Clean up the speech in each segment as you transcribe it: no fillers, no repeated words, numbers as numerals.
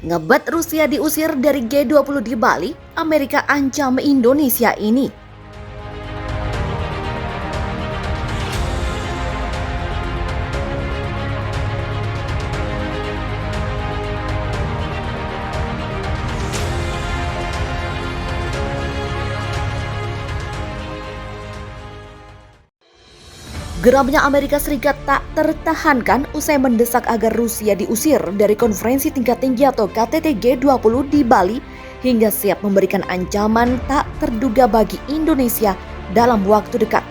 Ngebet Rusia diusir dari G20 di Bali, Amerika ancam Indonesia ini. Geramnya Amerika Serikat tak tertahankan usai mendesak agar Rusia diusir dari konferensi tingkat tinggi atau KTT G20 di Bali hingga siap memberikan ancaman tak terduga bagi Indonesia dalam waktu dekat.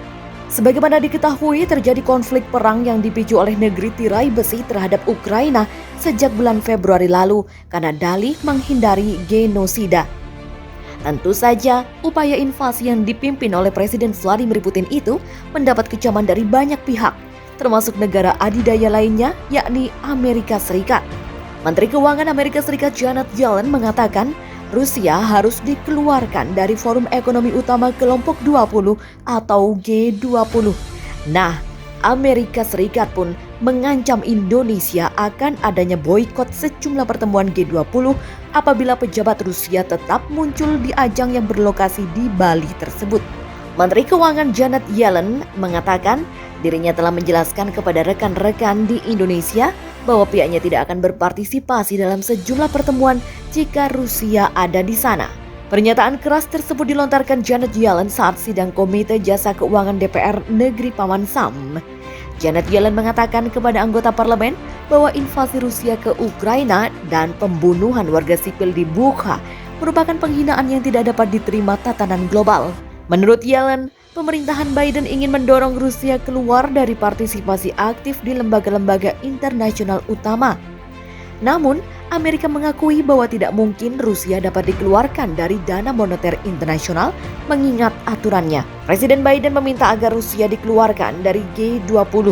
Sebagaimana diketahui, terjadi konflik perang yang dipicu oleh negeri tirai besi terhadap Ukraina sejak bulan Februari lalu karena dalih menghindari genosida. Tentu saja, upaya invasi yang dipimpin oleh Presiden Vladimir Putin itu mendapat kecaman dari banyak pihak, termasuk negara adidaya lainnya, yakni Amerika Serikat. Menteri Keuangan Amerika Serikat Janet Yellen mengatakan, Rusia harus dikeluarkan dari Forum Ekonomi Utama Kelompok 20 atau G20. Nah, Amerika Serikat pun mengancam Indonesia akan adanya boikot sejumlah pertemuan G20 apabila pejabat Rusia tetap muncul di ajang yang berlokasi di Bali tersebut. Menteri Keuangan Janet Yellen mengatakan dirinya telah menjelaskan kepada rekan-rekan di Indonesia bahwa pihaknya tidak akan berpartisipasi dalam sejumlah pertemuan jika Rusia ada di sana. Pernyataan keras tersebut dilontarkan Janet Yellen saat sidang Komite Jasa Keuangan DPR Negeri Paman Sam. Janet Yellen mengatakan kepada anggota parlemen bahwa invasi Rusia ke Ukraina dan pembunuhan warga sipil di Bucha merupakan penghinaan yang tidak dapat diterima tatanan global. Menurut Yellen, pemerintahan Biden ingin mendorong Rusia keluar dari partisipasi aktif di lembaga-lembaga internasional utama. Namun, Amerika mengakui bahwa tidak mungkin Rusia dapat dikeluarkan dari dana moneter internasional mengingat aturannya. Presiden Biden meminta agar Rusia dikeluarkan dari G20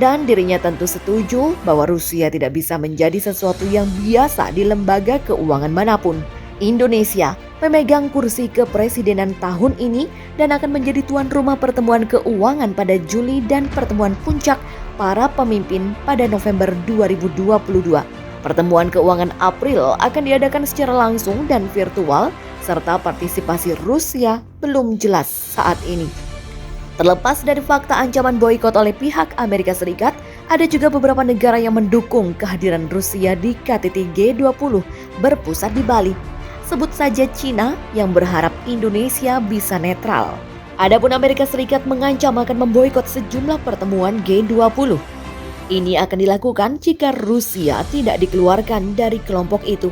dan dirinya tentu setuju bahwa Rusia tidak bisa menjadi sesuatu yang biasa di lembaga keuangan manapun. Indonesia memegang kursi kepresidenan tahun ini dan akan menjadi tuan rumah pertemuan keuangan pada Juli dan pertemuan puncak para pemimpin pada November 2022. Pertemuan keuangan April akan diadakan secara langsung dan virtual, serta partisipasi Rusia belum jelas saat ini. Terlepas dari fakta ancaman boikot oleh pihak Amerika Serikat, ada juga beberapa negara yang mendukung kehadiran Rusia di KTT G20 berpusat di Bali. Sebut saja Cina yang berharap Indonesia bisa netral. Adapun Amerika Serikat mengancam akan memboikot sejumlah pertemuan G20. Ini akan dilakukan jika Rusia tidak dikeluarkan dari kelompok itu.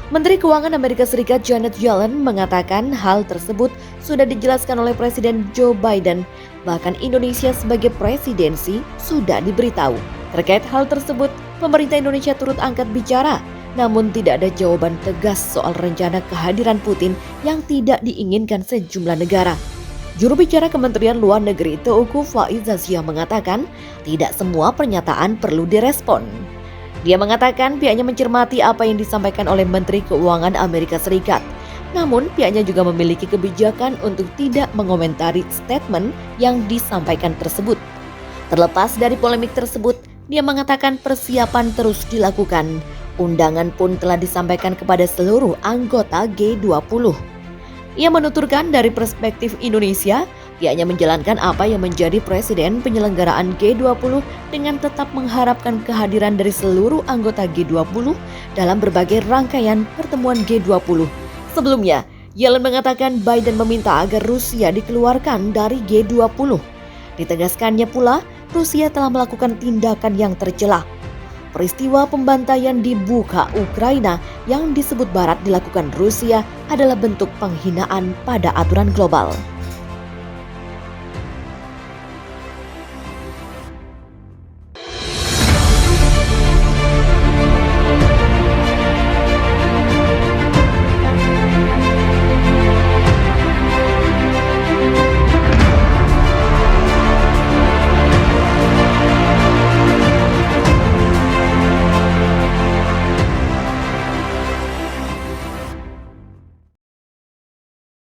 Menteri Keuangan Amerika Serikat Janet Yellen mengatakan hal tersebut sudah dijelaskan oleh Presiden Joe Biden. Bahkan Indonesia sebagai presidensi sudah diberitahu. Terkait hal tersebut, pemerintah Indonesia turut angkat bicara, namun tidak ada jawaban tegas soal rencana kehadiran Putin yang tidak diinginkan sejumlah negara. Juru bicara Kementerian Luar Negeri Teuku Faizasyah mengatakan tidak semua pernyataan perlu direspon. Dia mengatakan pihaknya mencermati apa yang disampaikan oleh Menteri Keuangan Amerika Serikat. Namun pihaknya juga memiliki kebijakan untuk tidak mengomentari statement yang disampaikan tersebut. Terlepas dari polemik tersebut, dia mengatakan persiapan terus dilakukan. Undangan pun telah disampaikan kepada seluruh anggota G20. Ia menuturkan dari perspektif Indonesia, pihaknya menjalankan apa yang menjadi presiden penyelenggaraan G20 dengan tetap mengharapkan kehadiran dari seluruh anggota G20 dalam berbagai rangkaian pertemuan G20. Sebelumnya, Yellen mengatakan Biden meminta agar Rusia dikeluarkan dari G20. Ditegaskannya pula, Rusia telah melakukan tindakan yang tercela. Peristiwa pembantaian di Bucha, Ukraina yang disebut Barat dilakukan Rusia adalah bentuk penghinaan pada aturan global.